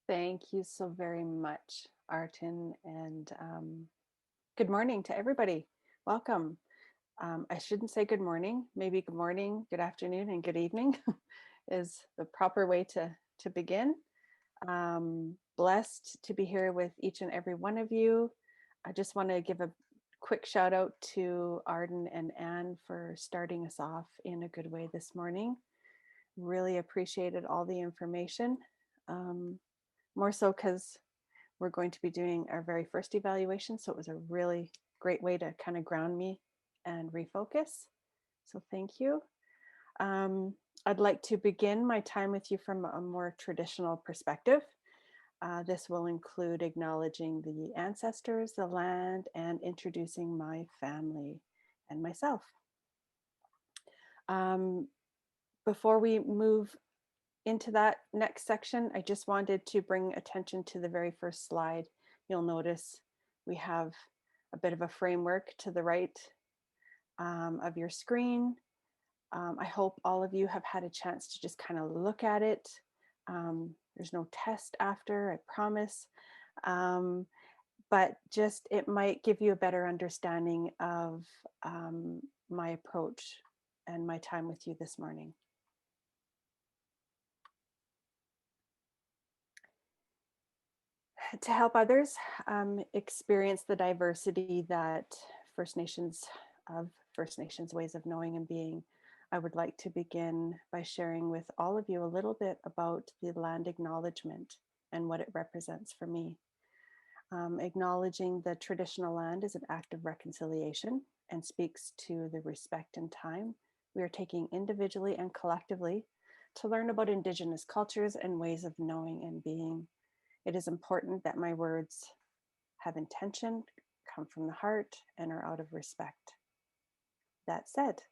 Thank you so very much, Artin, and good morning to everybody. Welcome. I shouldn't say good morning, maybe good morning, good afternoon, and good evening is the proper way to begin. Blessed to be here with each and every one of you. I just want to give a quick shout out to Arden and Anne for starting us off in a good way this morning. Really appreciated all the information. More so because we're going to be doing our very first evaluation. So it was a really great way to kind of ground me and refocus. So thank you. I'd like to begin my time with you from a more traditional perspective. This will include acknowledging the ancestors, the land, and introducing my family and myself. Before we move into that next section, I just wanted to bring attention to the very first slide. You'll notice we have a bit of a framework to the right of your screen. I hope all of you have had a chance to just kind of look at it. There's no test after, I promise. But just it might give you a better understanding of my approach and my time with you this morning. To help others experience the diversity that First Nations ways of knowing and being, I would like to begin by sharing with all of you a little bit about the land acknowledgement and what it represents for me. Acknowledging the traditional land is an act of reconciliation and speaks to the respect and time we are taking individually and collectively to learn about Indigenous cultures and ways of knowing and being. It is important that my words have intention, come from the heart, and are out of respect. That said,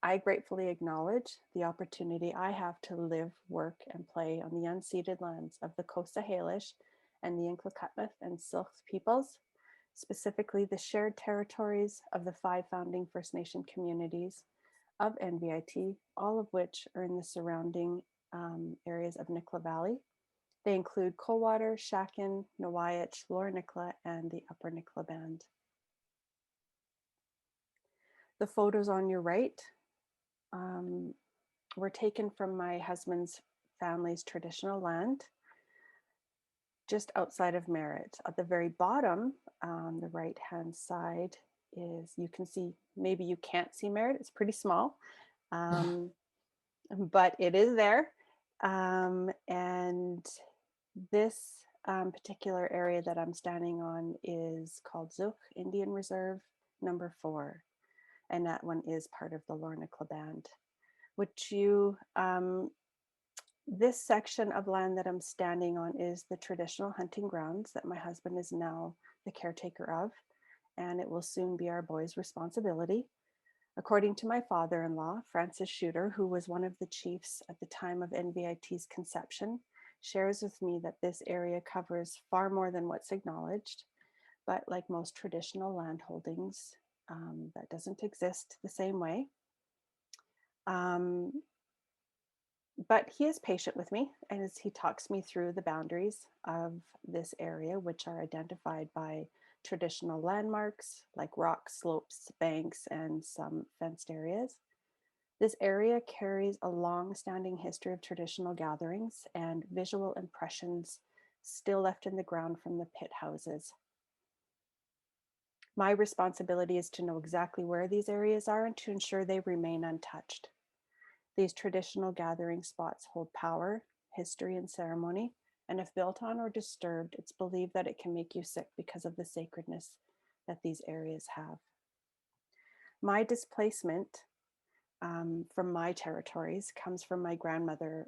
I gratefully acknowledge the opportunity I have to live, work, and play on the unceded lands of the Coast Salish and the Nklakatmith and Syilx peoples, specifically the shared territories of the 5 founding First Nation communities of NVIT, all of which are in the surrounding areas of Nicola Valley. They include Coldwater, Shakin, Nawayatch, Lower Nicola, and the Upper Nicola Band. The photos on your right were taken from my husband's family's traditional land, just outside of Merritt. At the very bottom, on the right-hand side is, you can see, maybe you can't see Merritt, it's pretty small, but it is there. And this particular area that I'm standing on is called Zook Indian Reserve number 4. And that one is part of the Lower Nicola Band, which this section of land that I'm standing on is the traditional hunting grounds that my husband is now the caretaker of, and it will soon be our boys' responsibility. According to my father-in-law, Francis Shooter, who was one of the chiefs at the time of NVIT's conception, shares with me that this area covers far more than what's acknowledged, but like most traditional land holdings, that doesn't exist the same way. But he is patient with me as he talks me through the boundaries of this area, which are identified by traditional landmarks like rocks, slopes, banks, and some fenced areas. This area carries a long-standing history of traditional gatherings and visual impressions still left in the ground from the pit houses. My responsibility is to know exactly where these areas are and to ensure they remain untouched. These traditional gathering spots hold power, history, and ceremony, and if built on or disturbed, it's believed that it can make you sick because of the sacredness that these areas have. My displacement from my territories comes from my grandmother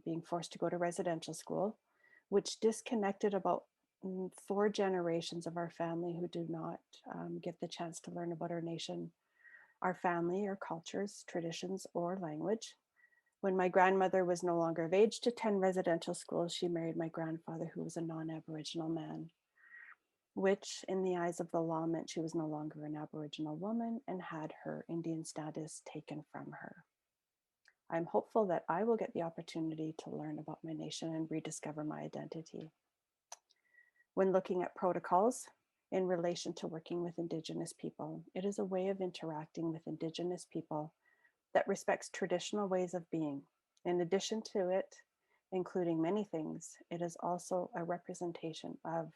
being forced to go to residential school, which disconnected about 4 generations of our family who do not get the chance to learn about our nation, our family, our cultures, traditions, or language. When my grandmother was no longer of age to attend residential schools, she married my grandfather, who was a non-Aboriginal man, which in the eyes of the law meant she was no longer an Aboriginal woman and had her Indian status taken from her. I'm hopeful that I will get the opportunity to learn about my nation and rediscover my identity. When looking at protocols in relation to working with Indigenous people, it is a way of interacting with Indigenous people that respects traditional ways of being. In addition to it, including many things, it is also a representation of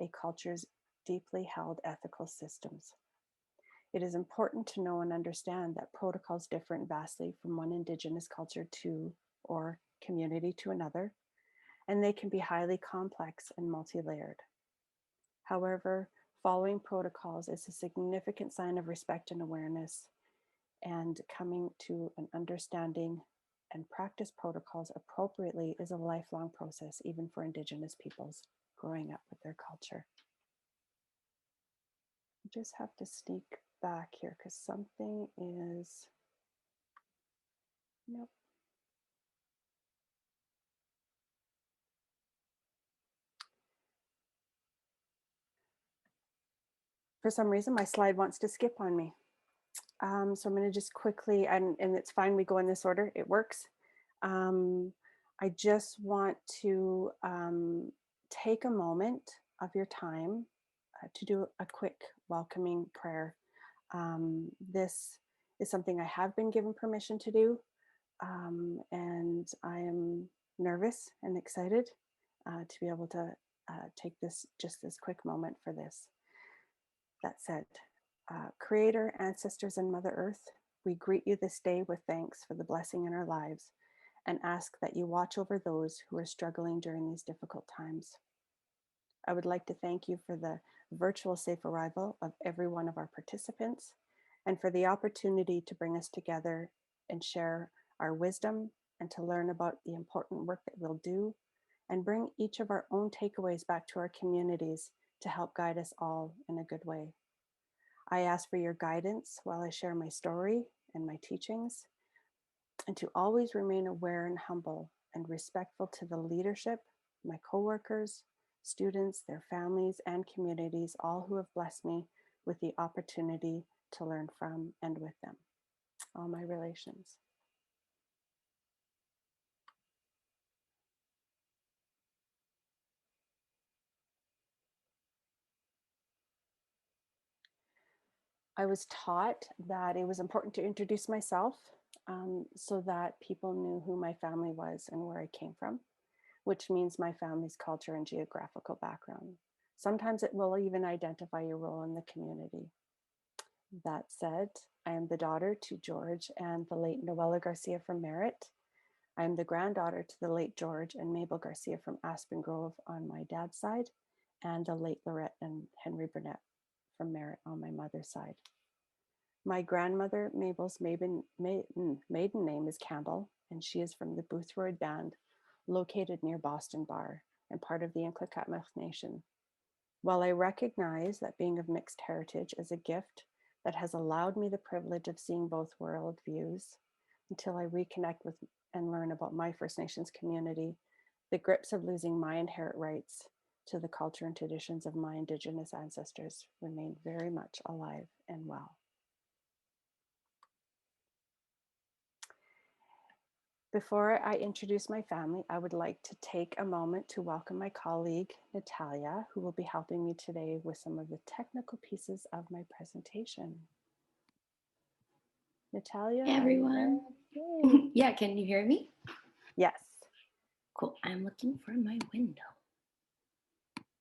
a culture's deeply held ethical systems. It is important to know and understand that protocols differ vastly from one Indigenous culture to or community to another, and they can be highly complex and multi-layered. However, following protocols is a significant sign of respect and awareness, and coming to an understanding and practice protocols appropriately is a lifelong process, even for Indigenous peoples growing up with their culture. I just have to sneak back here because something is, nope. For some reason, my slide wants to skip on me. So I'm going to just quickly, and it's fine, we go in this order, it works. I just want to take a moment of your time to do a quick welcoming prayer. This is something I have been given permission to do, and I am nervous and excited to be able to take this quick moment for this. That said, Creator, ancestors, and Mother Earth, we greet you this day with thanks for the blessing in our lives and ask that you watch over those who are struggling during these difficult times. I would like to thank you for the virtual safe arrival of every one of our participants and for the opportunity to bring us together and share our wisdom and to learn about the important work that we'll do and bring each of our own takeaways back to our communities to help guide us all in a good way. I ask for your guidance while I share my story and my teachings, and to always remain aware and humble and respectful to the leadership, my coworkers, students, their families, and communities, all who have blessed me with the opportunity to learn from and with them, all my relations. I was taught that it was important to introduce myself so that people knew who my family was and where I came from, which means my family's culture and geographical background. Sometimes it will even identify your role in the community. That said, I am the daughter to George and the late Noella Garcia from Merritt. I am the granddaughter to the late George and Mabel Garcia from Aspen Grove on my dad's side, and the late Lorette and Henry Burnett from Merritt on my mother's side. My grandmother, Mabel's maiden name is Campbell, and she is from the Boothroyd Band, located near Boston Bar and part of the Nklakatmach Nation. While I recognize that being of mixed heritage is a gift that has allowed me the privilege of seeing both worldviews until I reconnect with and learn about my First Nations community, the grips of losing my inherent rights to the culture and traditions of my Indigenous ancestors remain very much alive and well. Before I introduce my family, I would like to take a moment to welcome my colleague, Natalia, who will be helping me today with some of the technical pieces of my presentation. Natalia, hey everyone. Yeah, can you hear me? Yes. Cool. I'm looking for my window.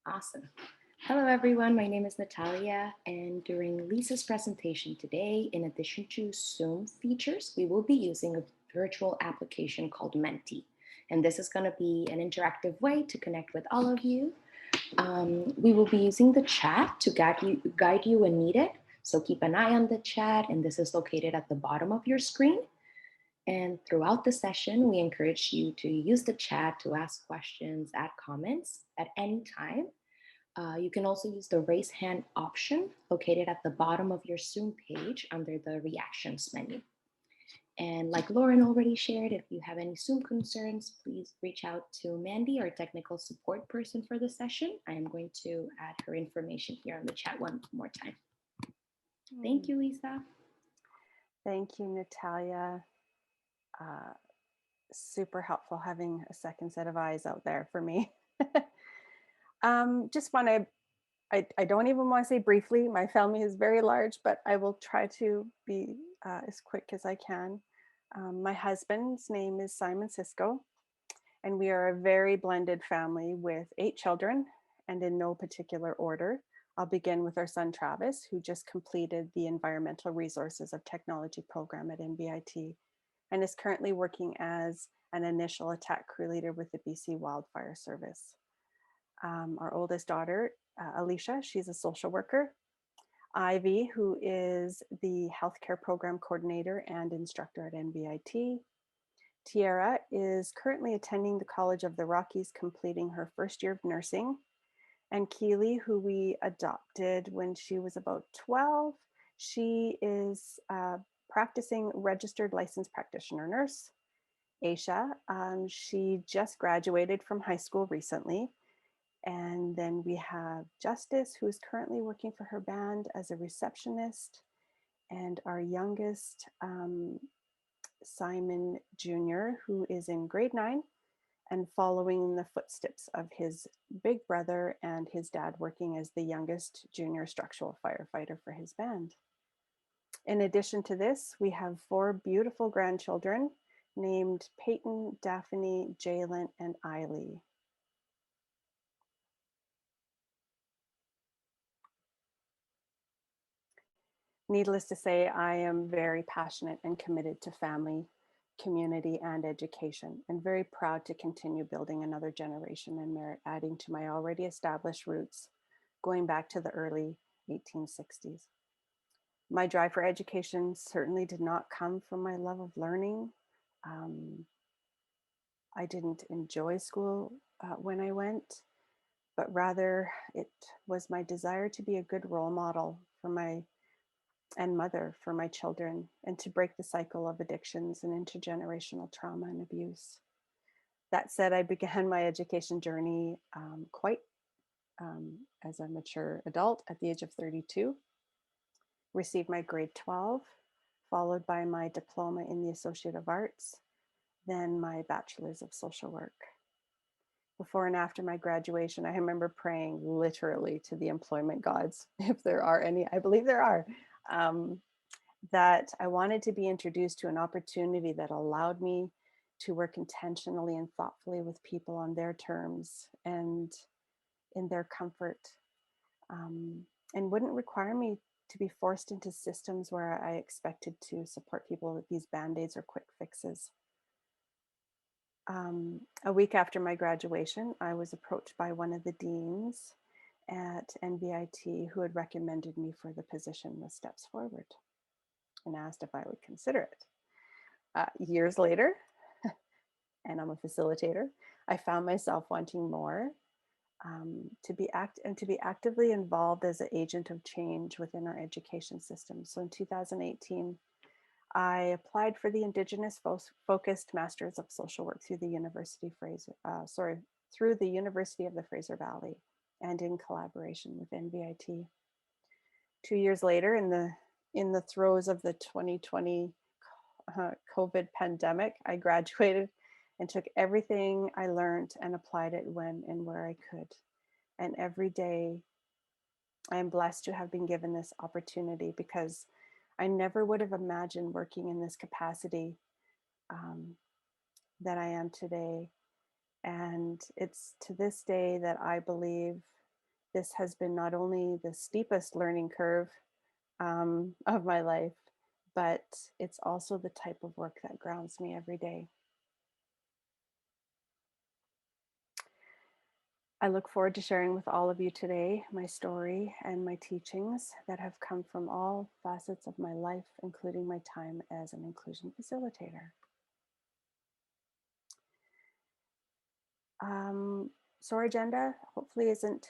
Awesome. Hello everyone, my name is Natalia, and during Lisa's presentation today, in addition to Zoom features, we will be using a virtual application called Menti. And this is going to be an interactive way to connect with all of you. We will be using the chat to guide you when needed. So keep an eye on the chat, and this is located at the bottom of your screen. And throughout the session, we encourage you to use the chat to ask questions, add comments at any time. You can also use the raise hand option located at the bottom of your Zoom page under the reactions menu. And like Lauren already shared, if you have any Zoom concerns, please reach out to Mandy, our technical support person for the session. I am going to add her information here on the chat one more time. Thank you, Lisa. Thank you, Natalia. uh, super helpful having a second set of eyes out there for me. Just want to, I don't even want to say briefly, my family is very large, but I will try to be as quick as I can. My husband's name is Simon Cisco, and we are a very blended family with 8 children, and in no particular order. I'll begin with our son Travis, who just completed the Environmental Resources of Technology program at NBIT and is currently working as an initial attack crew leader with the BC Wildfire Service. Our oldest daughter, Alicia, she's a social worker. Ivy, who is the healthcare program coordinator and instructor at NBIT. Tiara is currently attending the College of the Rockies, completing her first year of nursing. And Keely, who we adopted when she was about 12, she is practicing registered licensed practitioner nurse. Aisha, she just graduated from high school recently. And then we have Justice, who is currently working for her band as a receptionist. And our youngest, Simon Jr., who is in grade 9 and following the footsteps of his big brother and his dad, working as the youngest junior structural firefighter for his band. In addition to this, we have 4 beautiful grandchildren named Peyton, Daphne, Jalen, and Eiley. Needless to say, I am very passionate and committed to family, community, and education, and very proud to continue building another generation in merit, adding to my already established roots, going back to the early 1860s. My drive for education certainly did not come from my love of learning. I didn't enjoy school when I went, but rather it was my desire to be a good role model for my and mother for my children, and to break the cycle of addictions and intergenerational trauma and abuse. That said, I began my education journey quite as a mature adult at the age of 32, received my grade 12, followed by my diploma in the Associate of Arts, then my bachelor's of social work. Before and after my graduation, I remember praying literally to the employment gods, if there are any, I believe there are, that I wanted to be introduced to an opportunity that allowed me to work intentionally and thoughtfully with people on their terms and in their comfort, and wouldn't require me to be forced into systems where I expected to support people with these band-aids or quick fixes. A week after my graduation, I was approached by one of the deans at NBIT who had recommended me for the position with Steps Forward and asked if I would consider it. Years later, and I'm a facilitator, I found myself wanting more, to be actively involved as an agent of change within our education system. So in 2018, I applied for the Indigenous focused Masters of Social Work through the University of the Fraser Valley, and in collaboration with NBIT. 2 years later, in the throes of the 2020 COVID pandemic, I graduated and took everything I learned and applied it when and where I could. And every day I am blessed to have been given this opportunity, because I never would have imagined working in this capacity that I am today. And it's to this day that I believe this has been not only the steepest learning curve of my life, but it's also the type of work that grounds me every day. I look forward to sharing with all of you today my story and my teachings that have come from all facets of my life, including my time as an inclusion facilitator. So our agenda hopefully isn't,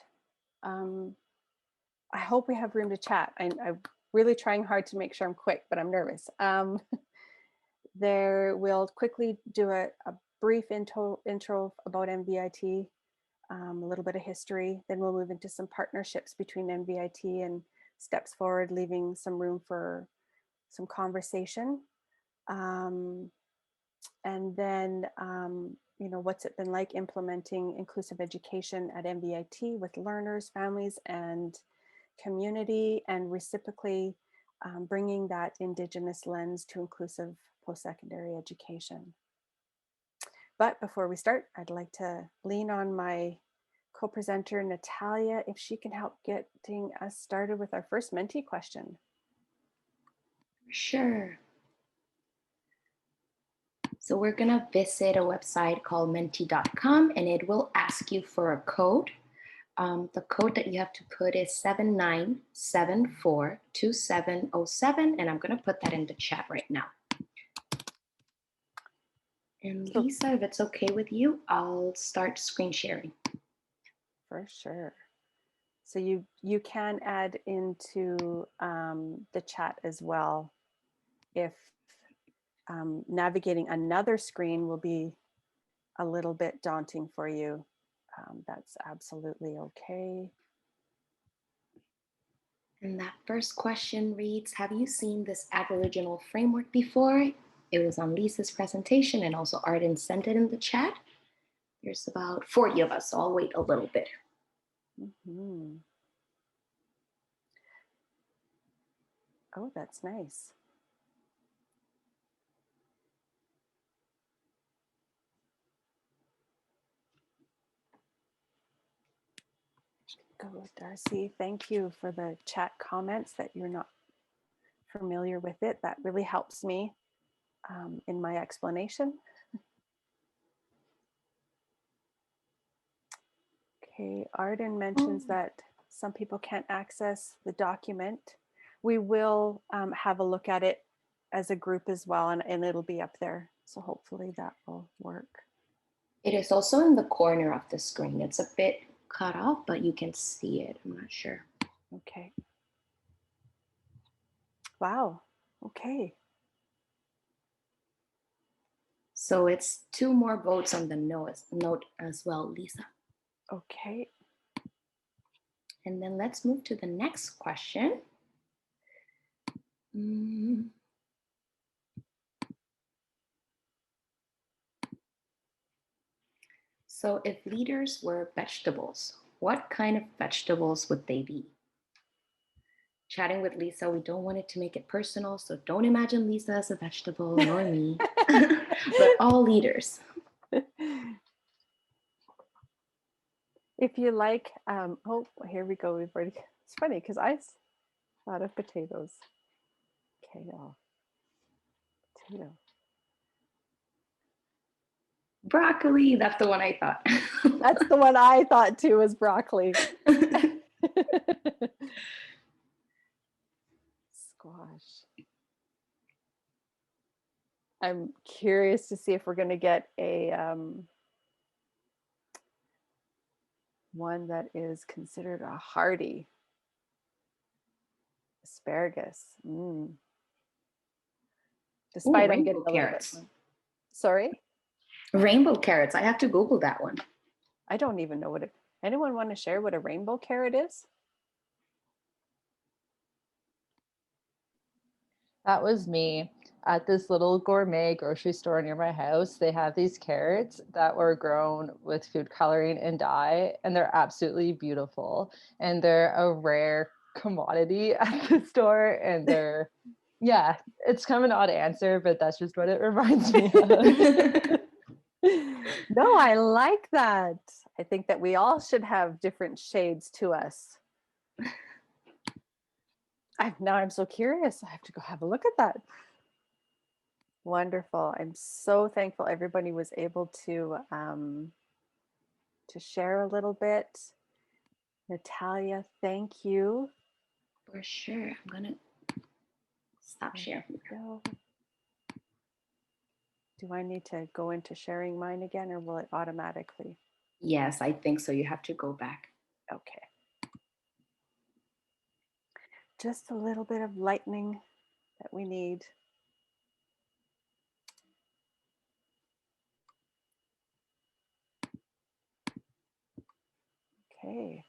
I hope we have room to chat. I'm really trying hard to make sure I'm quick, but I'm nervous. We'll quickly do a brief intro about NBIT, a little bit of history. Then we'll move into some partnerships between NBIT and Steps Forward, leaving some room for some conversation. And then, what's it been like implementing inclusive education at MVIT with learners, families, and community, and reciprocally bringing that Indigenous lens to inclusive post-secondary education. But before we start, I'd like to lean on my co-presenter, Natalia, if she can help getting us started with our first Menti question. Sure. So we're going to visit a website called menti.com, and it will ask you for a code. The code that you have to put is 79742707, and I'm going to put that in the chat right now. And Lisa, if it's okay with you, I'll start screen sharing. For sure. So you can add into the chat as well if navigating another screen will be a little bit daunting for you. That's absolutely okay. And that first question reads, have you seen this Aboriginal framework before? It was on Lisa's presentation, and also Arden sent it in the chat. There's about 40 of us, so I'll wait a little bit. Mm-hmm. Oh, that's nice. Go, Darcy. Thank you for the chat comments that you're not familiar with it. That really helps me in my explanation. Okay, Arden mentions that some people can't access the document. We will have a look at it as a group as well, and it'll be up there. So hopefully that will work. It is also in the corner of the screen. It's a bit cut off, but you can see it. I'm not sure. Okay. Wow. Okay. So it's 2 more votes on the note as well, Lisa. Okay. And then let's move to the next question. So if leaders were vegetables, what kind of vegetables would they be? Chatting with Lisa, we don't want it to make it personal, so don't imagine Lisa as a vegetable, nor me, but all leaders. If you like, oh, here we go. We've already, it's funny because I thought of potatoes. Kale. Potato. Broccoli, that's the one I thought. That's the one I thought too, was broccoli. Squash. I'm curious to see if we're going to get a one that is considered a hardy. Asparagus. Despite I'm getting a little bit. Sorry? Rainbow carrots. I have to Google that one. I don't even know what it. Anyone want to share what a rainbow carrot is? That was me. At this little gourmet grocery store near my house, they have these carrots that were grown with food coloring and dye, and they're absolutely beautiful. And they're a rare commodity at the store, and they're, yeah, it's kind of an odd answer, but that's just what it reminds me of. No, I like that. I think that we all should have different shades to us. Now I'm so curious. I have to go have a look at that. Wonderful. I'm so thankful everybody was able to share a little bit. Natalia, thank you. For sure. I'm gonna stop sharing. Do I need to go into sharing mine again, or will it automatically? Yes, I think so. You have to go back. Okay. Just a little bit of lightning that we need. Okay.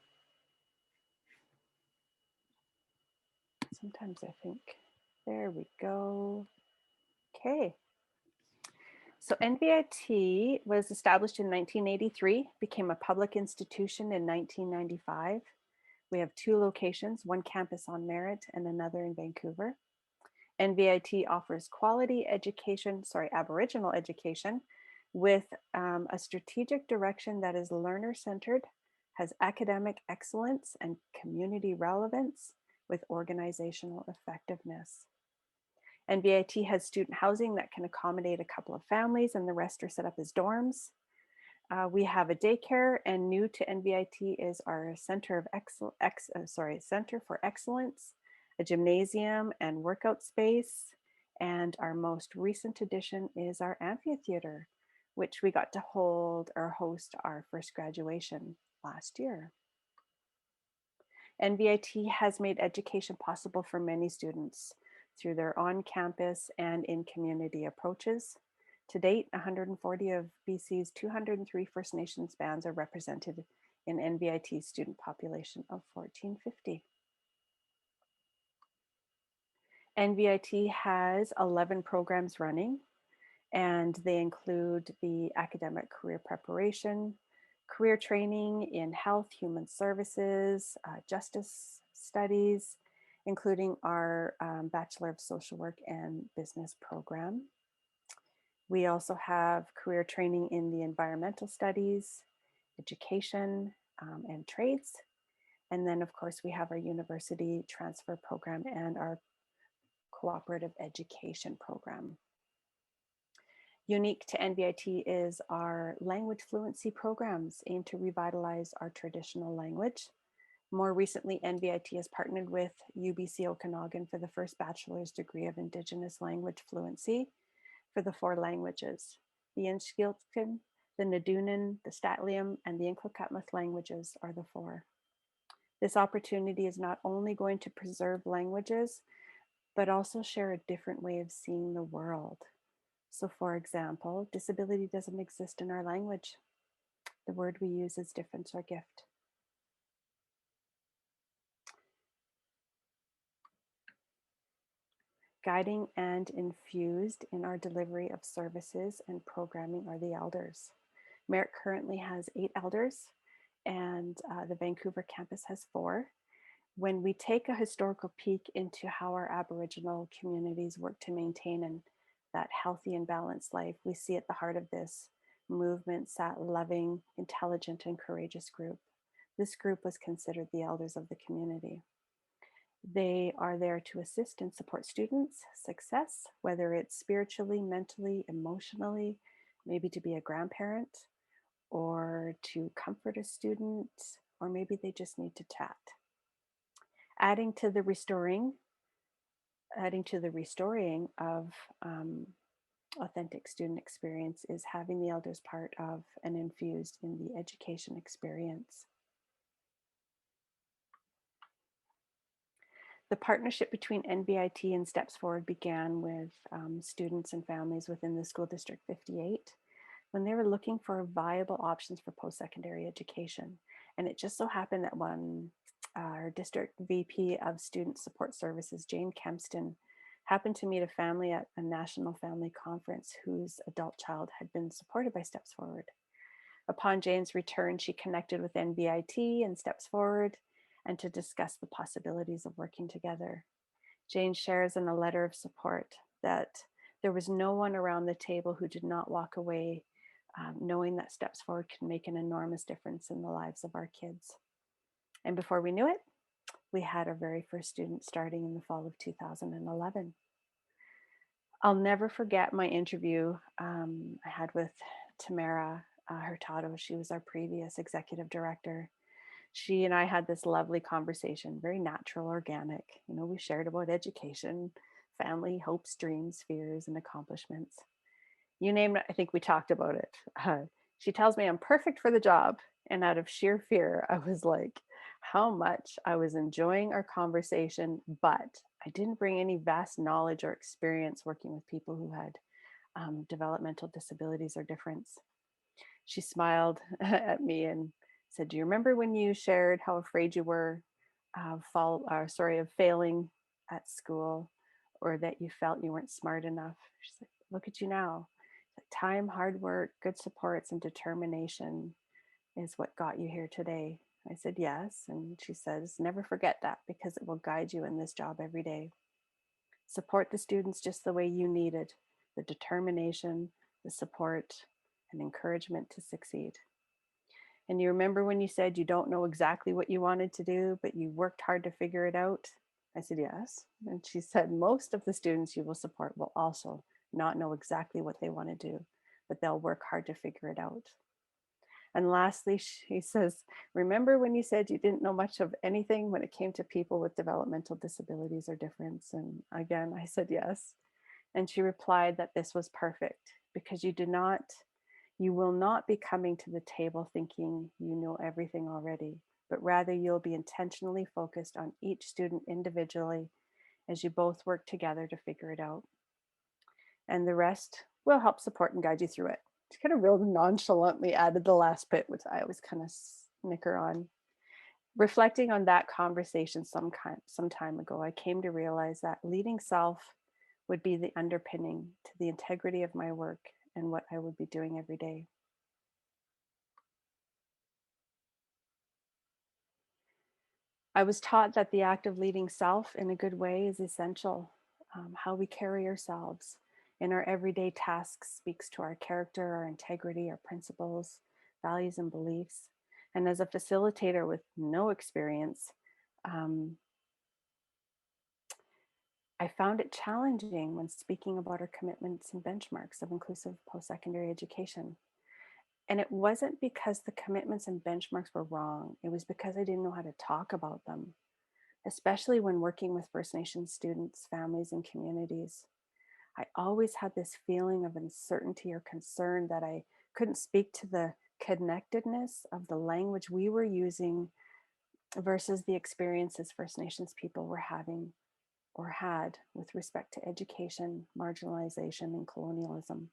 Sometimes I think, there we go. Okay. So NVIT was established in 1983, became a public institution in 1995. We have 2 locations, one campus on Merritt and another in Vancouver. NVIT offers quality education, Aboriginal education, with a strategic direction that is learner-centered, has academic excellence and community relevance with organizational effectiveness. NVIT has student housing that can accommodate a couple of families, and the rest are set up as dorms. We have a daycare, and new to NVIT is our Center for Excellence, a gymnasium and workout space. And our most recent addition is our amphitheater, which we got to host our first graduation last year. NVIT has made education possible for many students through their on-campus and in-community approaches. To date, 140 of BC's 203 First Nations bands are represented in NVIT's student population of 1,450. NVIT has 11 programs running, and they include the academic career preparation, career training in health, human services, justice studies, including our Bachelor of Social Work and Business program. We also have career training in the environmental studies, education, and trades. And then, of course, we have our university transfer program and our cooperative education program. Unique to NVIT is our language fluency programs aimed to revitalize our traditional language. More recently, NVIT has partnered with UBC Okanagan for the first bachelor's degree of Indigenous language fluency for the 4 languages. The Inshkiltkin, the Nadunan, the Statliam, and the Inklakatmuth languages are the 4. This opportunity is not only going to preserve languages, but also share a different way of seeing the world. So for example, disability doesn't exist in our language. The word we use is difference or gift. Guiding and infused in our delivery of services and programming are the elders. Merritt currently has 8 elders, and the Vancouver campus has 4. When we take a historical peek into how our Aboriginal communities work to maintain that healthy and balanced life, we see at the heart of this movement that loving, intelligent, and courageous group. This group was considered the elders of the community. They are there to assist and support students' success, whether it's spiritually, mentally, emotionally, maybe to be a grandparent, or to comfort a student, or maybe they just need to chat. Adding to the restoring of authentic student experience is having the elders part of and infused in the education experience. The partnership between NVIT and Steps Forward began with students and families within the School District 58 when they were looking for viable options for post-secondary education. And it just so happened that our district VP of Student Support Services, Jane Kempston, happened to meet a family at a national family conference whose adult child had been supported by Steps Forward. Upon Jane's return, she connected with NVIT and Steps Forward and to discuss the possibilities of working together. Jane shares in a letter of support that there was no one around the table who did not walk away knowing that Steps Forward can make an enormous difference in the lives of our kids. And before we knew it, we had our very first student starting in the fall of 2011. I'll never forget my interview I had with Tamara Hurtado. She was our previous executive director. She and I had this lovely conversation, very natural, organic. You know, we shared about education, family, hopes, dreams, fears, and accomplishments. You name it, I think we talked about it. She tells me I'm perfect for the job. And out of sheer fear, I was like, how much I was enjoying our conversation, but I didn't bring any vast knowledge or experience working with people who had developmental disabilities or difference. She smiled at me and said, do you remember when you shared how afraid you were of failing at school, or that you felt you weren't smart enough? She's like, look at you now. time, hard work, good supports, and determination is what got you here today. I said, yes. And she says, never forget that because it will guide you in this job every day. Support the students just the way you needed the determination, the support, and encouragement to succeed. And you remember when you said you don't know exactly what you wanted to do, but you worked hard to figure it out? I said, yes. And she said, most of the students you will support will also not know exactly what they want to do, but they'll work hard to figure it out. And lastly, she says, remember when you said you didn't know much of anything when it came to people with developmental disabilities or difference? And again, I said yes. And she replied that this was perfect because you will not be coming to the table thinking you know everything already, but rather you'll be intentionally focused on each student individually as you both work together to figure it out. And the rest will help support and guide you through it. She kind of real nonchalantly added the last bit, which I always kind of snicker on. Reflecting on that conversation some time ago, I came to realize that leading self would be the underpinning to the integrity of my work and what I would be doing every day. I was taught that the act of leading self in a good way is essential. How we carry ourselves in our everyday tasks speaks to our character, our integrity, our principles, values, and beliefs. And as a facilitator with no experience, um, I found it challenging when speaking about our commitments and benchmarks of inclusive post-secondary education. And it wasn't because the commitments and benchmarks were wrong. It was because I didn't know how to talk about them, especially when working with First Nations students, families, and communities. I always had this feeling of uncertainty or concern that I couldn't speak to the connectedness of the language we were using versus the experiences First Nations people were having or had with respect to education, marginalization, and colonialism.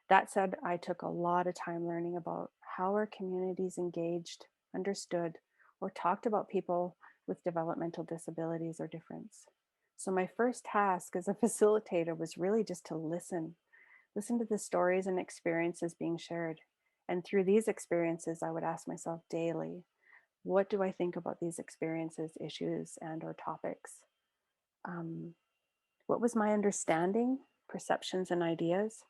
That said, I took a lot of time learning about how our communities engaged, understood, or talked about people with developmental disabilities or difference. So my first task as a facilitator was really just to listen to the stories and experiences being shared. And through these experiences, I would ask myself daily, what do I think about these experiences, issues, and or topics? Um, what was my understanding, perceptions, and ideas?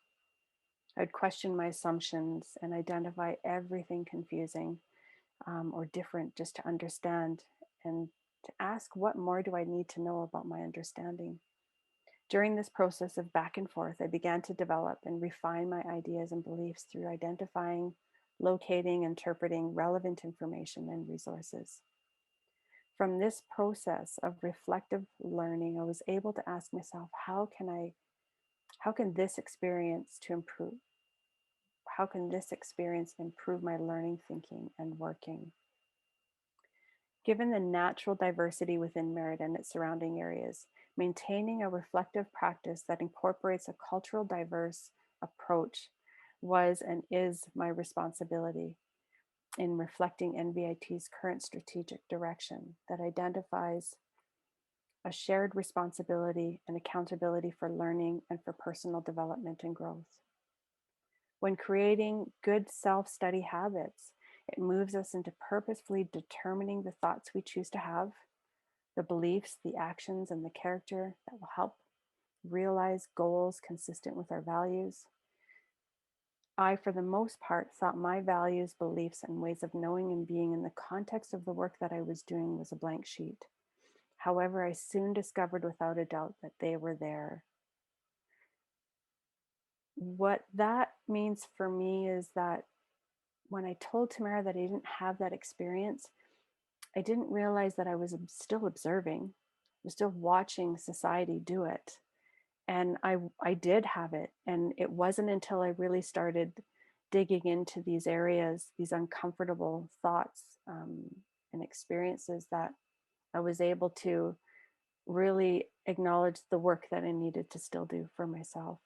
I'd question my assumptions and identify everything confusing or different just to understand and to ask what more do I need to know about my understanding. During this process of back and forth, I began to develop and refine my ideas and beliefs through identifying, locating, interpreting relevant information and resources. From this process of reflective learning, I was able to ask myself, how can this experience to improve? How can this experience improve my learning, thinking, and working? Given the natural diversity within Merritt and its surrounding areas, maintaining a reflective practice that incorporates a cultural diverse approach was and is my responsibility in reflecting NVIT's current strategic direction that identifies a shared responsibility and accountability for learning and for personal development and growth. When creating good self-study habits, it moves us into purposefully determining the thoughts we choose to have, the beliefs, the actions, and the character that will help realize goals consistent with our values. I, for the most part, thought my values, beliefs, and ways of knowing and being in the context of the work that I was doing was a blank sheet. However, I soon discovered without a doubt that they were there. What that means for me is that when I told Tamara that I didn't have that experience, I didn't realize that I was still observing, I was still watching society do it. And I did have it. And it wasn't until I really started digging into these areas, these uncomfortable thoughts and experiences, that I was able to really acknowledge the work that I needed to still do for myself.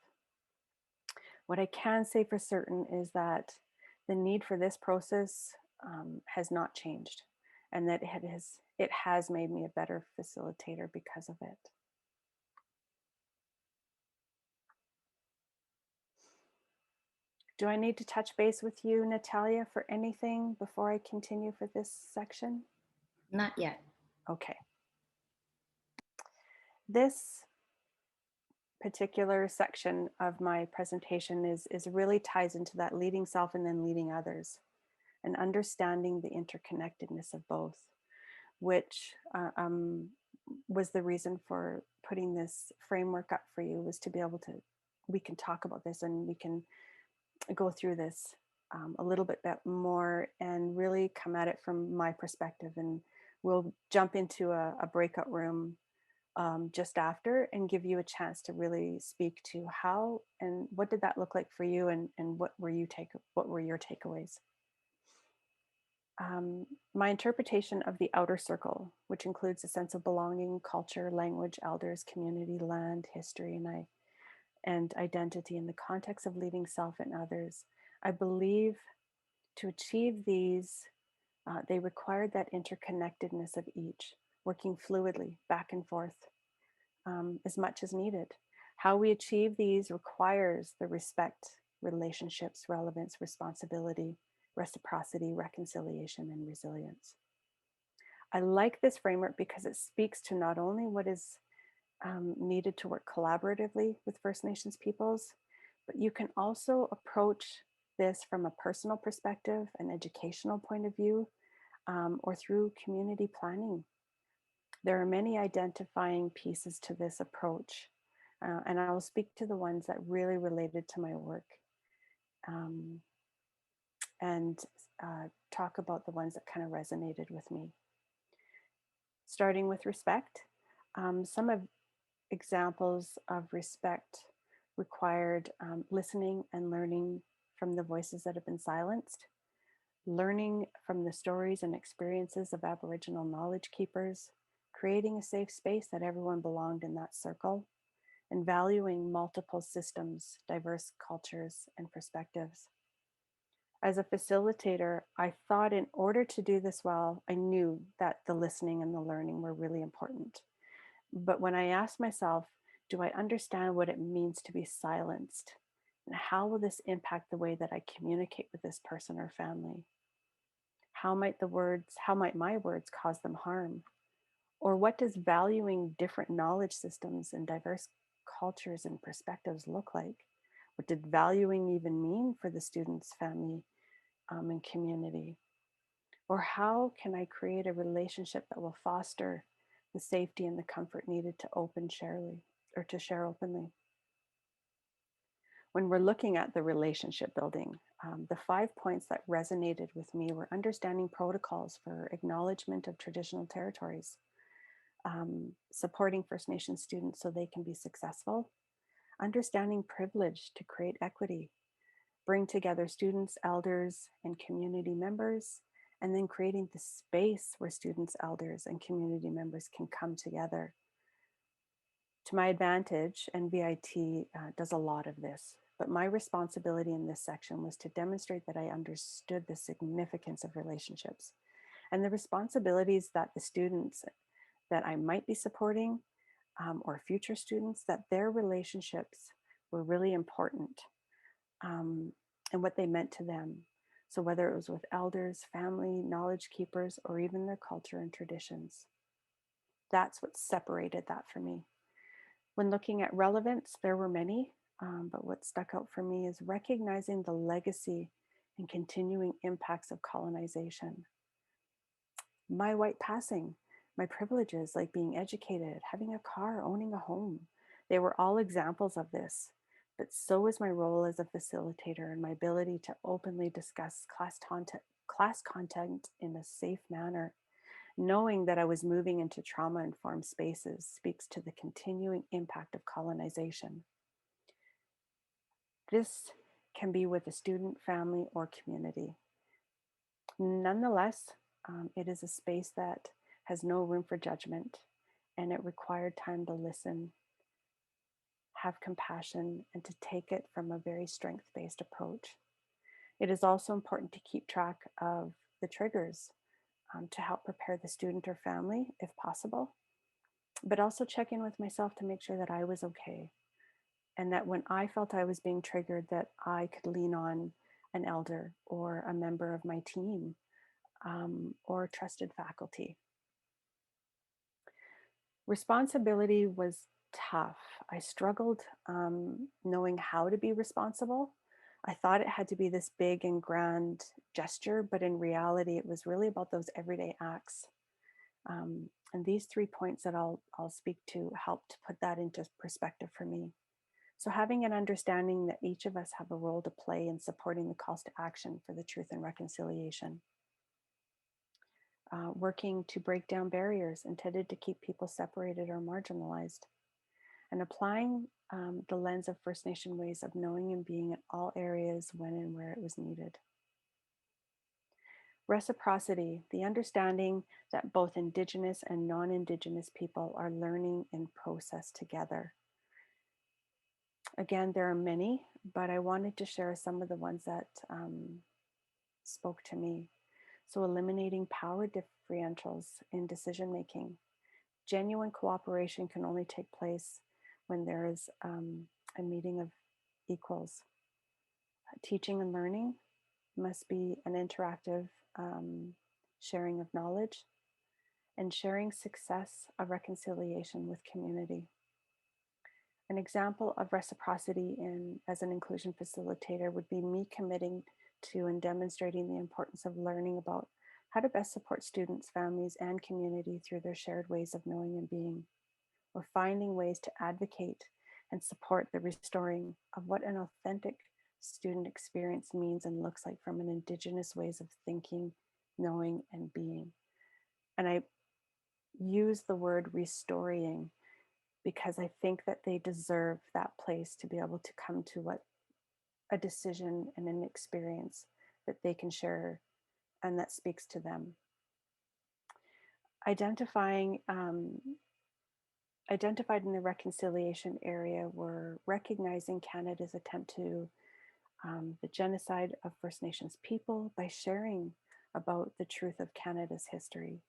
What I can say for certain is that the need for this process has not changed, and that it has made me a better facilitator because of it. Do I need to touch base with you, Natalia, for anything before I continue for this section? Not yet. Okay. This particular section of my presentation is really ties into that leading self and then leading others, and understanding the interconnectedness of both, which was the reason for putting this framework up for you, was to be able to, we can talk about this and we can go through this a little bit more and really come at it from my perspective. And we'll jump into a breakout room just after and give you a chance to really speak to how and what did that look like for you, and what were your takeaways. My interpretation of the outer circle, which includes a sense of belonging, culture, language, elders, community, land, history, and identity in the context of leading self and others. I believe to achieve these, they required that interconnectedness of each, working fluidly back and forth as much as needed. How we achieve these requires the respect, relationships, relevance, responsibility, reciprocity, reconciliation, and resilience. I like this framework because it speaks to not only what is needed to work collaboratively with First Nations peoples, but you can also approach this from a personal perspective, an educational point of view, or through community planning. There are many identifying pieces to this approach, and I will speak to the ones that really related to my work, and talk about the ones that kind of resonated with me. Starting with respect, some of examples of respect required listening and learning from the voices that have been silenced, learning from the stories and experiences of Aboriginal knowledge keepers, creating a safe space that everyone belonged in that circle, and valuing multiple systems, diverse cultures, and perspectives. As a facilitator, I thought in order to do this well, I knew that the listening and the learning were really important. But when I asked myself, do I understand what it means to be silenced? And how will this impact the way that I communicate with this person or family? How might my words cause them harm? Or what does valuing different knowledge systems and diverse cultures and perspectives look like? What did valuing even mean for the student's family and community? Or how can I create a relationship that will foster the safety and the comfort needed to share openly? When we're looking at the relationship building, the 5 points that resonated with me were understanding protocols for acknowledgement of traditional territories, supporting First Nation students so they can be successful, understanding privilege to create equity, bring together students, elders, and community members, and then creating the space where students, elders, and community members can come together. To my advantage, and VIT does a lot of this, but my responsibility in this section was to demonstrate that I understood the significance of relationships and the responsibilities that the students that I might be supporting or future students, that their relationships were really important, and what they meant to them. So whether it was with elders, family, knowledge keepers, or even their culture and traditions, that's what separated that for me. When looking at relevance, there were many, but what stuck out for me is recognizing the legacy and continuing impacts of colonization. My white passing, my privileges like being educated, having a car, owning a home, they were all examples of this. But so is my role as a facilitator and my ability to openly discuss class content in a safe manner. Knowing that I was moving into trauma-informed spaces speaks to the continuing impact of colonization. This can be with a student, family, or community. Nonetheless, it is a space that has no room for judgment, and it required time to listen, have compassion, and to take it from a very strength-based approach. It is also important to keep track of the triggers to help prepare the student or family if possible, but also check in with myself to make sure that I was okay. And that when I felt I was being triggered, that I could lean on an elder or a member of my team, or trusted faculty. Responsibility was tough. I struggled knowing how to be responsible. I thought it had to be this big and grand gesture, but in reality, it was really about those everyday acts. And these 3 points that I'll speak to helped put that into perspective for me. So having an understanding that each of us have a role to play in supporting the calls to action for the truth and reconciliation. Working to break down barriers intended to keep people separated or marginalized, and applying the lens of First Nation ways of knowing and being in all areas when and where it was needed. Reciprocity, the understanding that both Indigenous and non-Indigenous people are learning and process together. Again, there are many, but I wanted to share some of the ones that spoke to me. So eliminating power differentials in decision making. Genuine cooperation can only take place when there is a meeting of equals. Teaching and learning must be an interactive sharing of knowledge and sharing success of reconciliation with community. An example of reciprocity as an inclusion facilitator would be me committing to and demonstrating the importance of learning about how to best support students, families, and community through their shared ways of knowing and being, or finding ways to advocate and support the restoring of what an authentic student experience means and looks like from an Indigenous ways of thinking, knowing, and being. And I use the word restoring because I think that they deserve that place to be able to come to what a decision and an experience that they can share and that speaks to them. Identified in the reconciliation area were recognizing Canada's attempt to the genocide of First Nations people by sharing about the truth of Canada's history.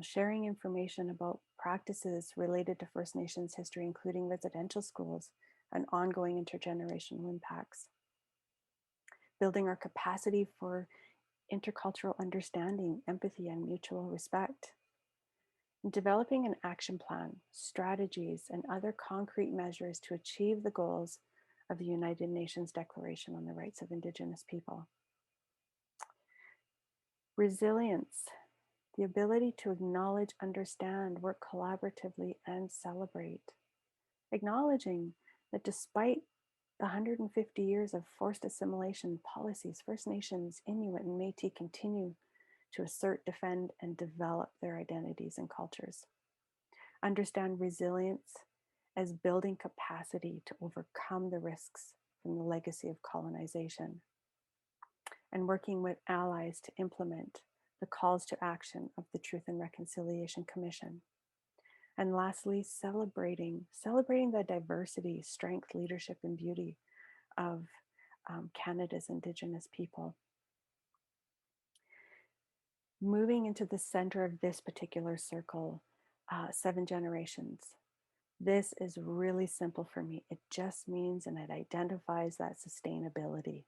Sharing information about practices related to First Nations history, including residential schools and ongoing intergenerational impacts. Building our capacity for intercultural understanding, empathy, and mutual respect. And developing an action plan, strategies, and other concrete measures to achieve the goals of the United Nations Declaration on the Rights of Indigenous People. Resilience, the ability to acknowledge, understand, work collaboratively, and celebrate. Acknowledging that despite the 150 years of forced assimilation policies, First Nations, Inuit, and Métis continue to assert, defend, and develop their identities and cultures. Understand resilience as building capacity to overcome the risks from the legacy of colonization, and working with allies to implement the calls to action of the Truth and Reconciliation Commission. And lastly, celebrating the diversity, strength, leadership, and beauty of Canada's Indigenous people. Moving into the center of this particular circle, 7 generations. This is really simple for me. It just means, and it identifies that sustainability,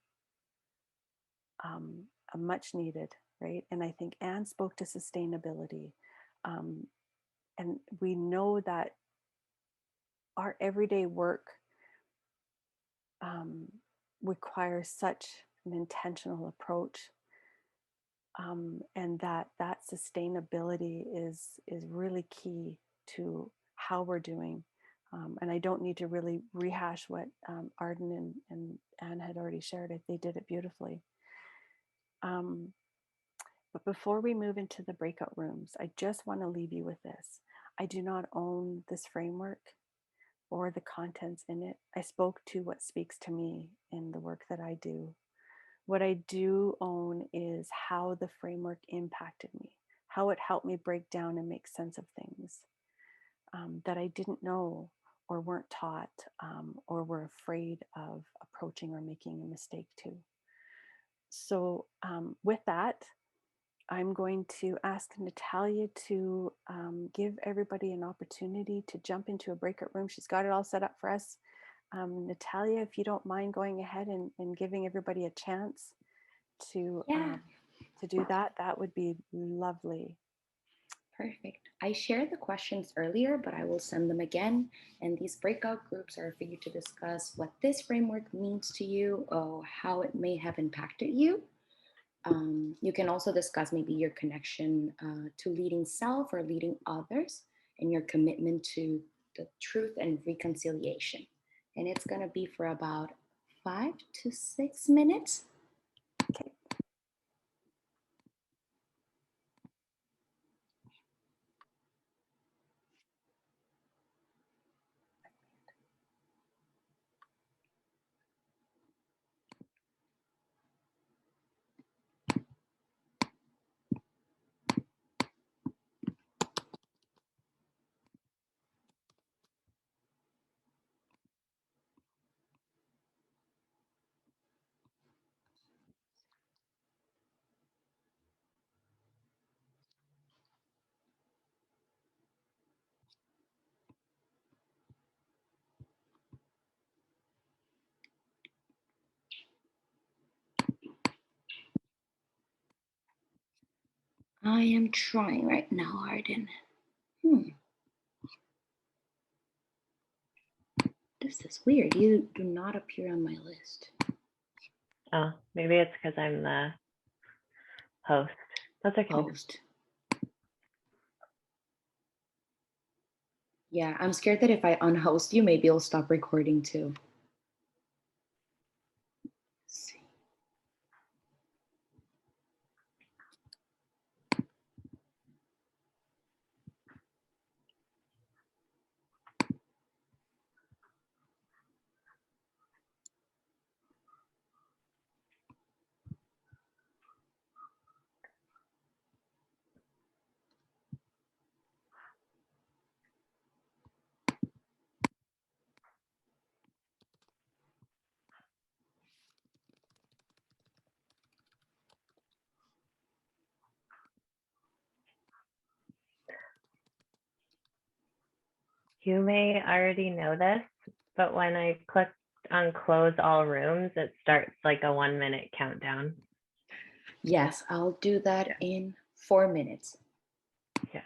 a much needed, right? And I think Anne spoke to sustainability. And we know that our everyday work requires such an intentional approach, and that sustainability is really key to how we're doing. And I don't need to really rehash what Arden and Anne had already shared. They did it beautifully. But before we move into the breakout rooms, I just want to leave you with this. I do not own this framework or the contents in it. I spoke to what speaks to me in the work that I do. What I do own is how the framework impacted me, how it helped me break down and make sense of things that I didn't know or weren't taught or were afraid of approaching or making a mistake to. So with that, I'm going to ask Natalia to give everybody an opportunity to jump into a breakout room. She's got it all set up for us. Natalia, if you don't mind going ahead and giving everybody a chance to Yeah. do that, that would be lovely. Perfect. I shared the questions earlier, but I will send them again. And these breakout groups are for you to discuss what this framework means to you or how it may have impacted you. You can also discuss maybe your connection to leading self or leading others and your commitment to the truth and reconciliation. And it's going to be for about 5 to 6 minutes. Okay. I am trying right now, Arden. This is weird. You do not appear on my list. Oh, maybe it's because I'm the host. That's okay. Host. Yeah, I'm scared that if I unhost you, maybe it'll stop recording too. Let's see. You may already know this, but when I click on close all rooms, it starts like a 1 minute countdown. Yes, I'll do that in 4 minutes. Yeah.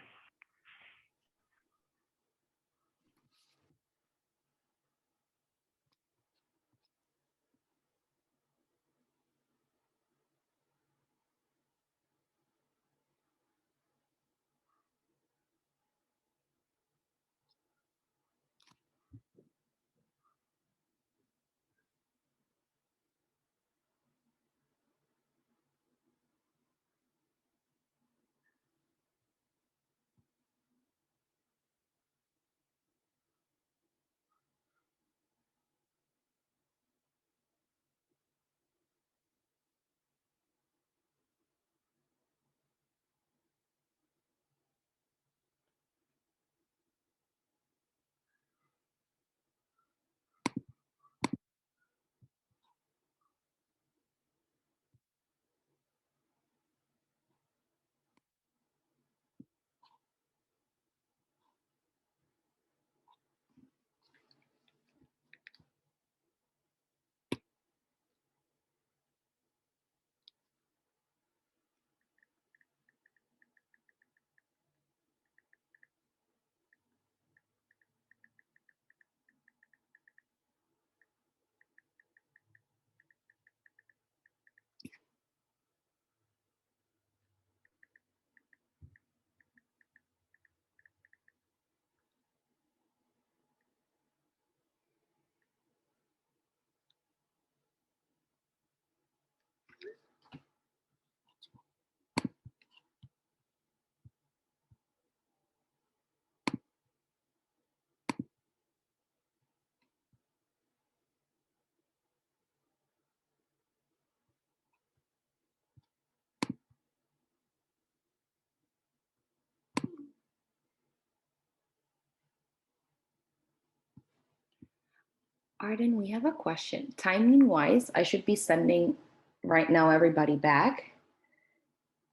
Arden, we have a question. Timing wise, I should be sending right now everybody back.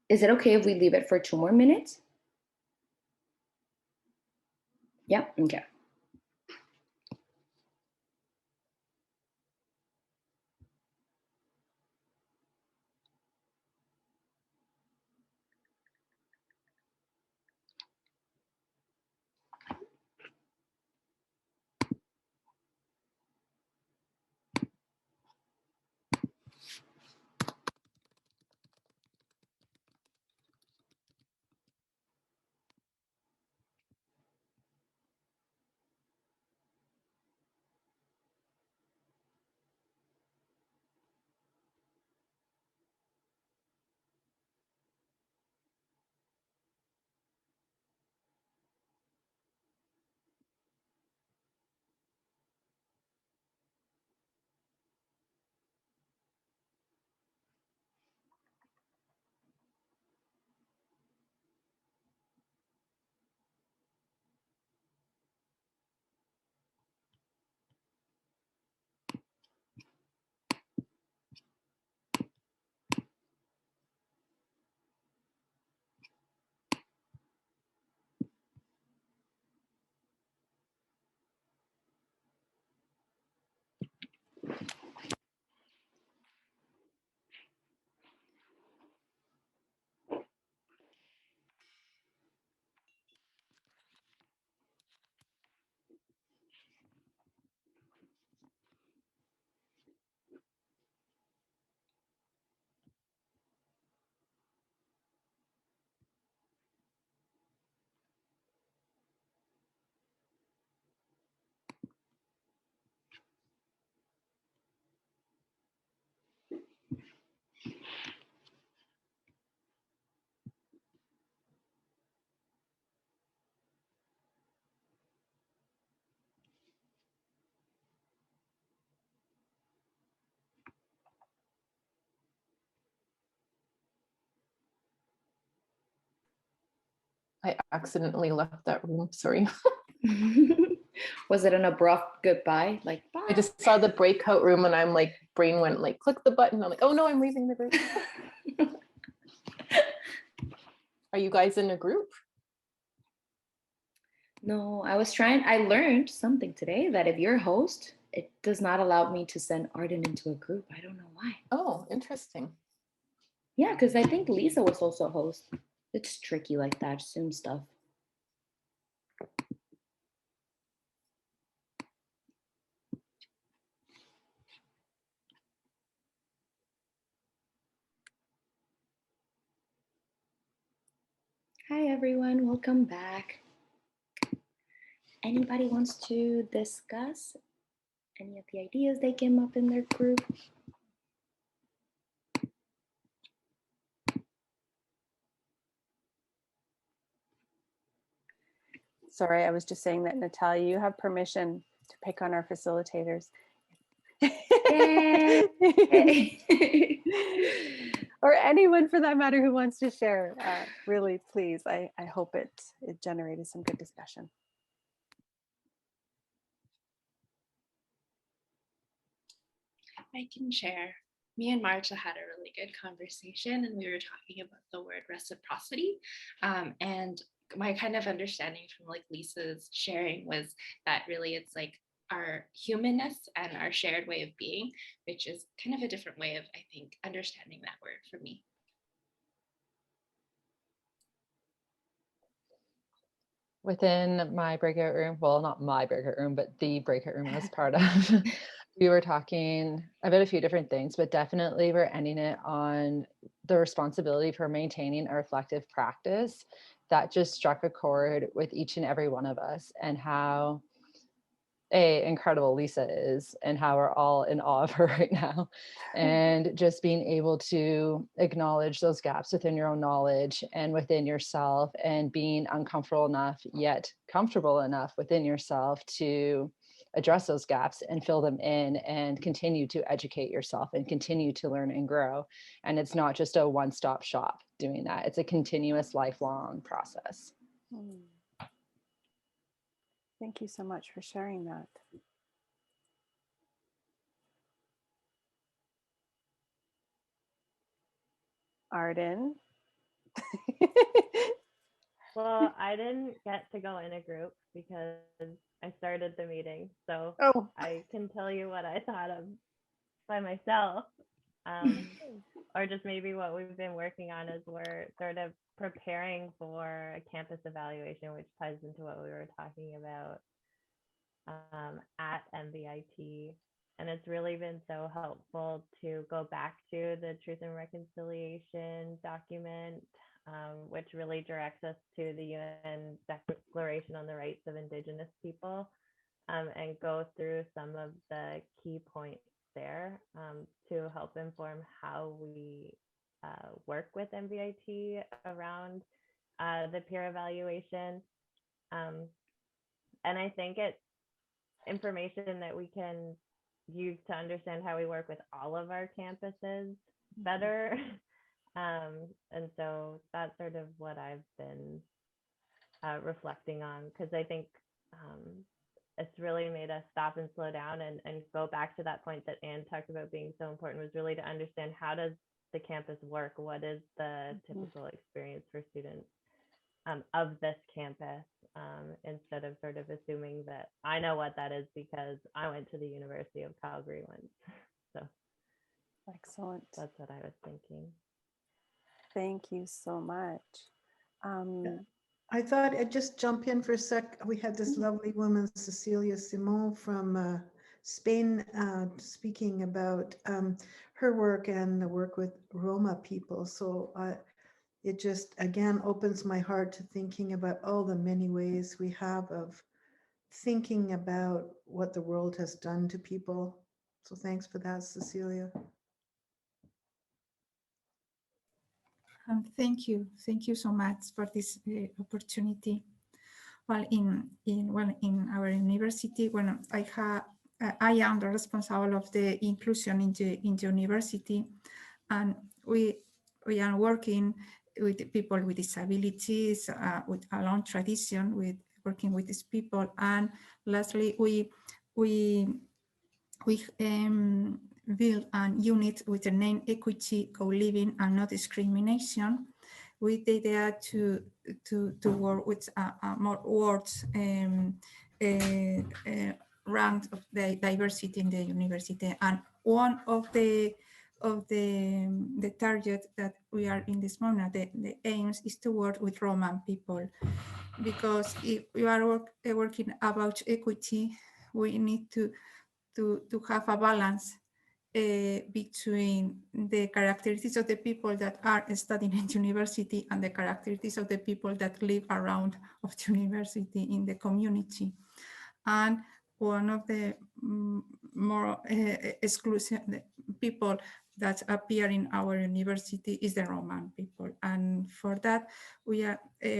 Is it okay if we leave it for 2 more minutes? Yep, okay. I accidentally left that room, sorry. Was it an abrupt goodbye? Like, bye. I just saw the breakout room and I'm like, brain went like, click the button. I'm like, oh no, I'm leaving the group. Are you guys in a group? No, I learned something today that if you're a host, it does not allow me to send Arden into a group. I don't know why. Oh, interesting. Yeah, because I think Lisa was also a host. It's tricky like that, Zoom stuff. Hi everyone, welcome back. Anybody wants to discuss any of the ideas they came up in their group? Sorry, I was just saying that, Natalia, you have permission to pick on our facilitators. Or anyone for that matter who wants to share. Really, please. I hope it generated some good discussion. I can share. Me and Marta had a really good conversation, and we were talking about the word reciprocity. And my kind of understanding from like Lisa's sharing was that really it's like our humanness and our shared way of being, which is kind of a different way of, I think, understanding that word for me. Within my breakout room, well, not my breakout room, but the breakout room I was part of, we were talking about a few different things, but definitely we're ending it on the responsibility for maintaining a reflective practice that just struck a chord with each and every one of us, and how incredible Lisa is and how we're all in awe of her right now. And just being able to acknowledge those gaps within your own knowledge and within yourself, and being uncomfortable enough yet comfortable enough within yourself to address those gaps and fill them in, and continue to educate yourself and continue to learn and grow. And it's not just a one-stop shop doing that. It's a continuous, lifelong process. Thank you so much for sharing that. Arden. Well, I didn't get to go in a group because I started the meeting. So I can tell you what I thought of by myself. Or just maybe what we've been working on as we're sort of preparing for a campus evaluation, which ties into what we were talking about at MVIT. And it's really been so helpful to go back to the Truth and Reconciliation document, which really directs us to the UN Declaration on the Rights of Indigenous People, and go through some of the key points there to help inform how we work with MVIT around the peer evaluation. And I think it's information that we can use to understand how we work with all of our campuses better. And so that's sort of what I've been reflecting on, because I think it's really made us stop and slow down and go back to that point that Anne talked about being so important, was really to understand, how does the campus work? What is the typical experience for students of this campus, instead of sort of assuming that I know what that is because I went to the University of Calgary once. So excellent. That's what I was thinking. Thank you so much. I thought I'd just jump in for a sec. We had this lovely woman, Cecilia Simon from Spain, speaking about her work and the work with Roma people. So it just, again, opens my heart to thinking about all the many ways we have of thinking about what the world has done to people. So thanks for that, Cecilia. Thank you so much for this opportunity. Well, in our university, when I am the responsible of the inclusion in the university, and we are working with people with disabilities, with a long tradition with working with these people. And lastly, we build a unit with the name Equity, Co-Living and No Discrimination, with the idea to work with more words ranked of the diversity in the university. And one of the target that we are in this moment, the aims is to work with Roma people, because if we are working about equity, we need to have a balance between the characteristics of the people that are studying in university and the characteristics of the people that live around of the university in the community. And one of the more exclusive people that appear in our university is the Roman people. And for that, we are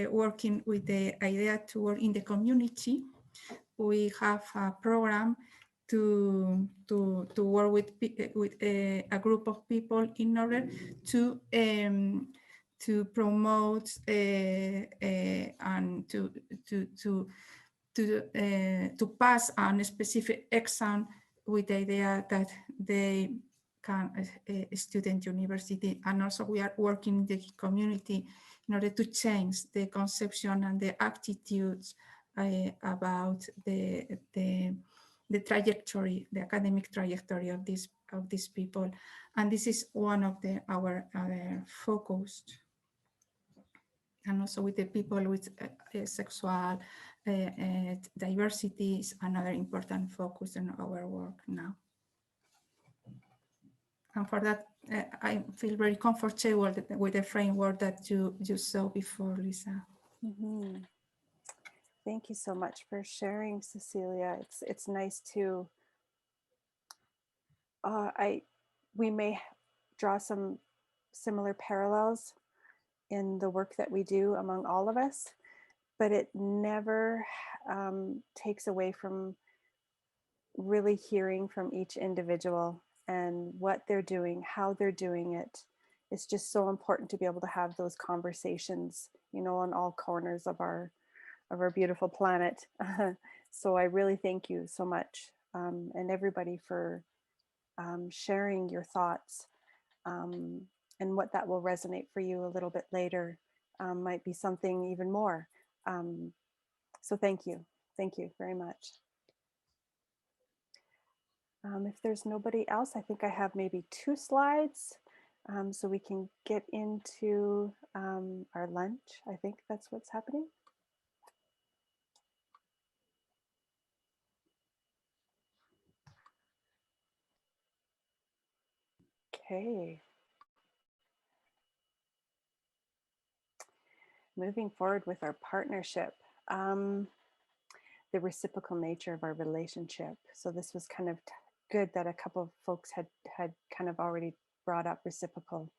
working with the idea to work in the community. We have a program to work with a group of people in order to promote and to pass on a specific exam, with the idea that they can student university. And also we are working in the community in order to change the conception and the attitudes about the trajectory, the academic trajectory of these people. And this is one of our focus. And also with the people with sexual diversity is another important focus in our work now. And for that, I feel very comfortable with the framework that you saw before, Lisa. Mm-hmm. Thank you so much for sharing, Cecilia. It's nice to, we may draw some similar parallels in the work that we do among all of us, but it never takes away from really hearing from each individual and what they're doing, how they're doing it. It's just so important to be able to have those conversations, you know, on all corners of our beautiful planet. So I really thank you so much, and everybody for sharing your thoughts, and what that will resonate for you a little bit later might be something even more. So thank you very much. If there's nobody else, I think I have maybe 2 slides, so we can get into our lunch. I think that's what's happening. Okay. Moving forward with our partnership, the reciprocal nature of our relationship. So this was kind of good that a couple of folks had kind of already brought up reciprocal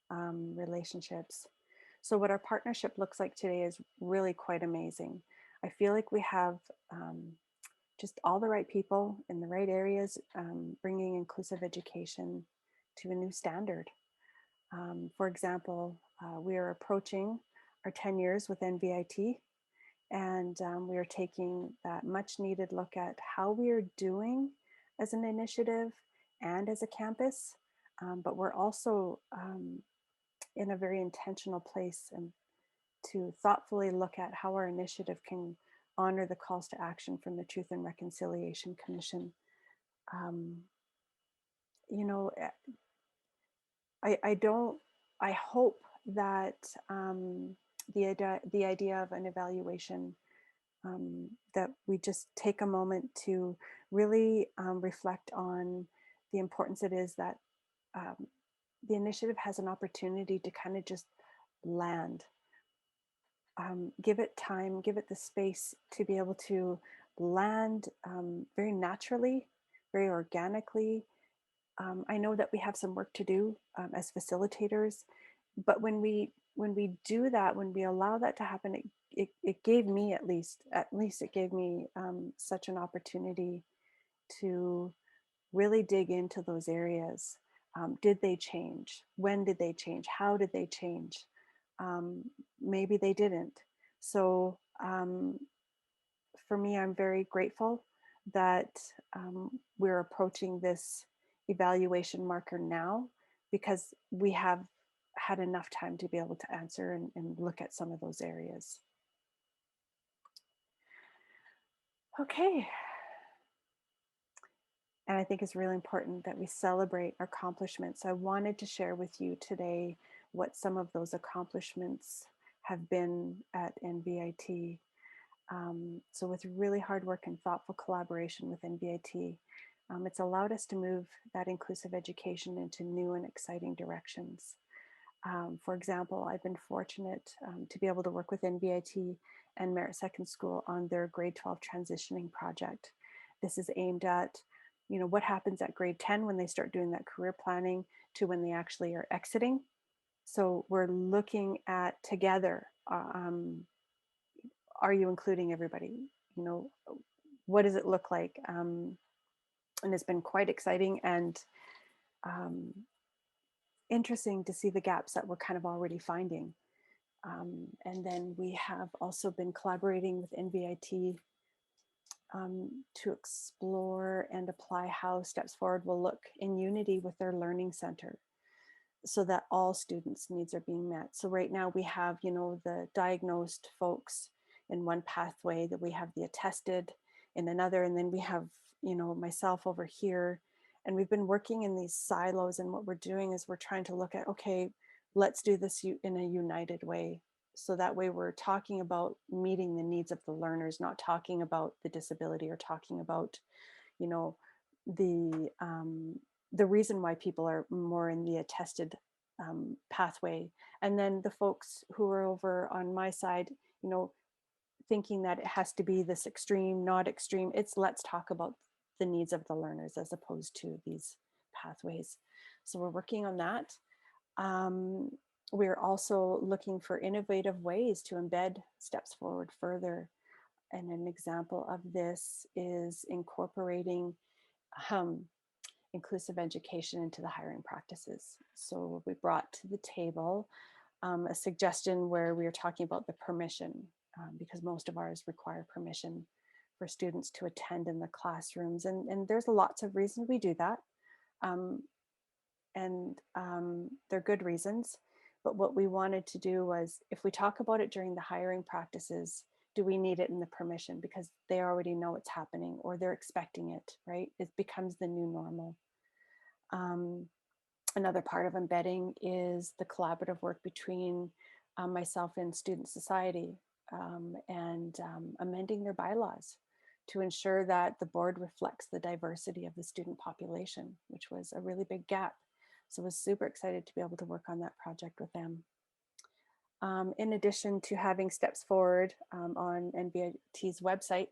relationships. So what our partnership looks like today is really quite amazing. I feel like we have just all the right people in the right areas, bringing inclusive education to a new standard. For example, we are approaching our 10 years with NVIT, and we are taking that much needed look at how we are doing as an initiative and as a campus, but we're also in a very intentional place and to thoughtfully look at how our initiative can honor the calls to action from the Truth and Reconciliation Commission. You know, I hope that the idea of an evaluation, that we just take a moment to really reflect on the importance it is that the initiative has an opportunity to kind of just land. Give it time, give it the space to be able to land very naturally, very organically. I know that we have some work to do as facilitators, but when we do that, when we allow that to happen, it gave me at least it gave me such an opportunity to really dig into those areas. Did they change? When did they change? How did they change? Maybe they didn't. So for me, I'm very grateful that we're approaching this evaluation marker now, because we have had enough time to be able to answer and look at some of those areas. Okay. And I think it's really important that we celebrate our accomplishments. I wanted to share with you today what some of those accomplishments have been at NVIT. So with really hard work and thoughtful collaboration with NVIT, it's allowed us to move that inclusive education into new and exciting directions. For example, I've been fortunate to be able to work with NVIT and Merit Second School on their grade 12 transitioning project. This is aimed at, what happens at grade 10 when they start doing that career planning to when they actually are exiting. So we're looking at together, are you including everybody? What does it look like? And it's been quite exciting and interesting to see the gaps that we're kind of already finding. And then we have also been collaborating with NVIT to explore and apply how Steps Forward will look in unity with their learning center, so that all students' needs are being met. So right now we have, the diagnosed folks in one pathway, that we have the attested in another, and then we have, myself over here. And we've been working in these silos, and what we're doing is we're trying to look at, okay, let's do this in a united way. So that way we're talking about meeting the needs of the learners, not talking about the disability or talking about, the reason why people are more in the attested pathway. And then the folks who are over on my side, thinking that it has to be this extreme, not extreme. It's let's talk about the needs of the learners as opposed to these pathways. So we're working on that. We're also looking for innovative ways to embed Steps Forward further. And an example of this is incorporating inclusive education into the hiring practices. So we brought to the table a suggestion where we are talking about the permission, because most of ours require permission for students to attend in the classrooms. And there's lots of reasons we do that. They're good reasons. But what we wanted to do was, if we talk about it during the hiring practices, do we need it in the permission? Because they already know it's happening, or they're expecting it, right? It becomes the new normal. Another part of embedding is the collaborative work between myself and Student Society, and amending their bylaws to ensure that the board reflects the diversity of the student population, which was a really big gap. So I was super excited to be able to work on that project with them. In addition to having Steps Forward on NVIT's website,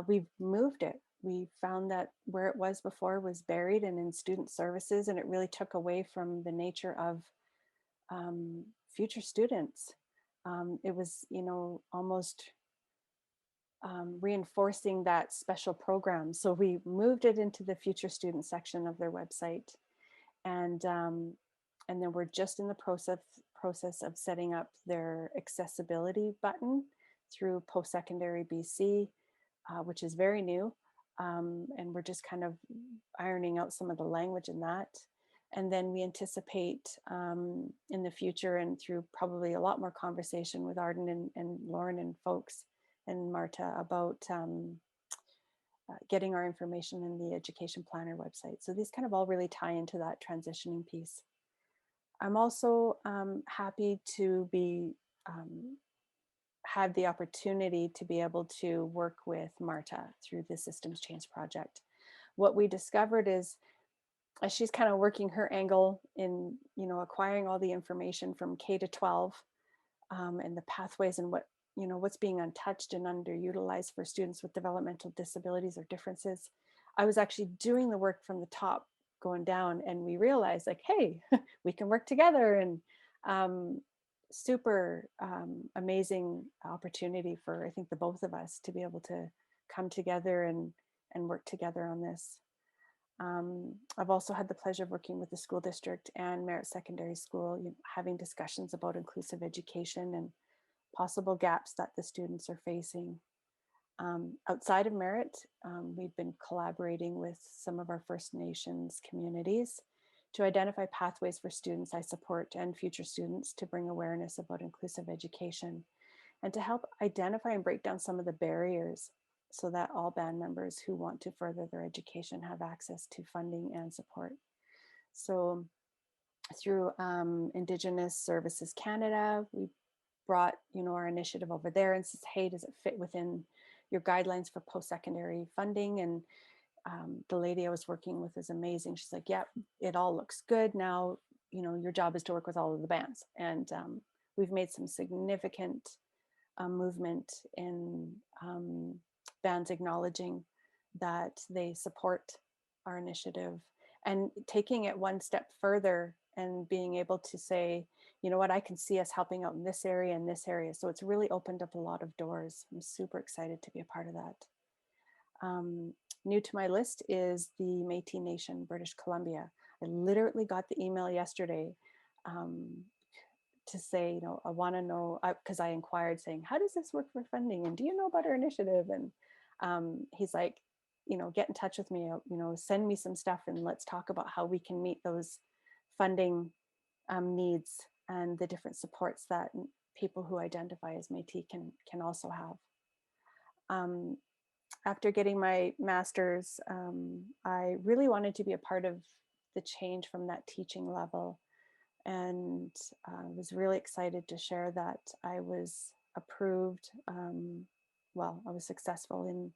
we've moved it. We found that where it was before was buried and in student services, and it really took away from the nature of future students. It was, almost reinforcing that special program. So we moved it into the future student section of their website. And then we're just in the process of setting up their accessibility button through Post-Secondary BC, which is very new. And we're just kind of ironing out some of the language in that. And then we anticipate in the future, and through probably a lot more conversation with Arden and Lauren and folks and Marta, about getting our information in the Education Planner website. So these kind of all really tie into that transitioning piece. I'm also happy to be had the opportunity to be able to work with Marta through the Systems Change Project. What we discovered is, as she's kind of working her angle in, acquiring all the information from K to 12 and the pathways and what's being untouched and underutilized for students with developmental disabilities or differences. I was actually doing the work from the top going down, and we realized, like, hey, we can work together. And super amazing opportunity for, I think, the both of us to be able to come together and work together on this. I've also had the pleasure of working with the school district and Merritt Secondary School, having discussions about inclusive education and possible gaps that the students are facing. Outside of Merritt, we've been collaborating with some of our First Nations communities to identify pathways for students I support and future students to bring awareness about inclusive education and to help identify and break down some of the barriers so that all band members who want to further their education have access to funding and support. So through Indigenous Services Canada, we brought our initiative over there and says, hey, does it fit within your guidelines for post-secondary funding? And the lady I was working with is amazing. She's like, yeah, it all looks good. Now, your job is to work with all of the bands. And we've made some significant movement in bands acknowledging that they support our initiative and taking it one step further and being able to say, you know what, I can see us helping out in this area and this area. So it's really opened up a lot of doors. I'm super excited to be a part of that. New to my list is the Métis Nation, British Columbia. I literally got the email yesterday to say, I want to know, because I inquired saying, how does this work for funding? And do you know about our initiative? And he's like, get in touch with me, send me some stuff and let's talk about how we can meet those funding needs and the different supports that people who identify as Métis can also have. After getting my master's, I really wanted to be a part of the change from that teaching level, and was really excited to share that I was approved. I was successful in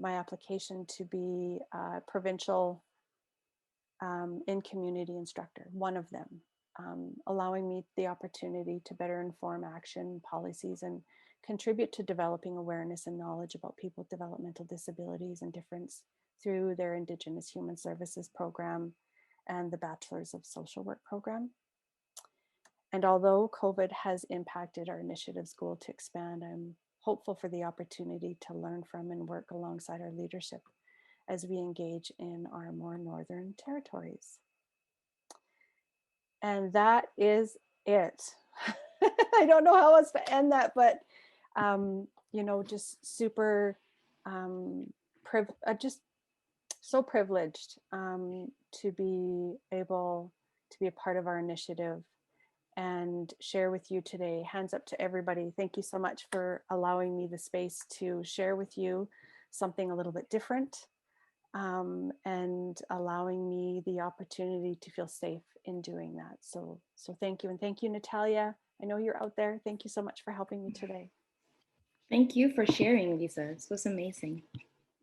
my application to be a provincial in-community instructor, one of them, allowing me the opportunity to better inform action policies and contribute to developing awareness and knowledge about people with developmental disabilities and difference through their Indigenous Human Services program and the Bachelor's of Social Work program. And although COVID has impacted our initiative's goal to expand, I'm hopeful for the opportunity to learn from and work alongside our leadership as we engage in our more northern territories. And that is it. I don't know how else to end that, but just super, just so privileged to be able to be a part of our initiative and share with you today. Hands up to everybody. Thank you so much for allowing me the space to share with you something a little bit different, and allowing me the opportunity to feel safe in doing that. So thank you. And thank you, Natalia. I know you're out there. Thank you so much for helping me today. Thank you for sharing, Lisa. This was amazing.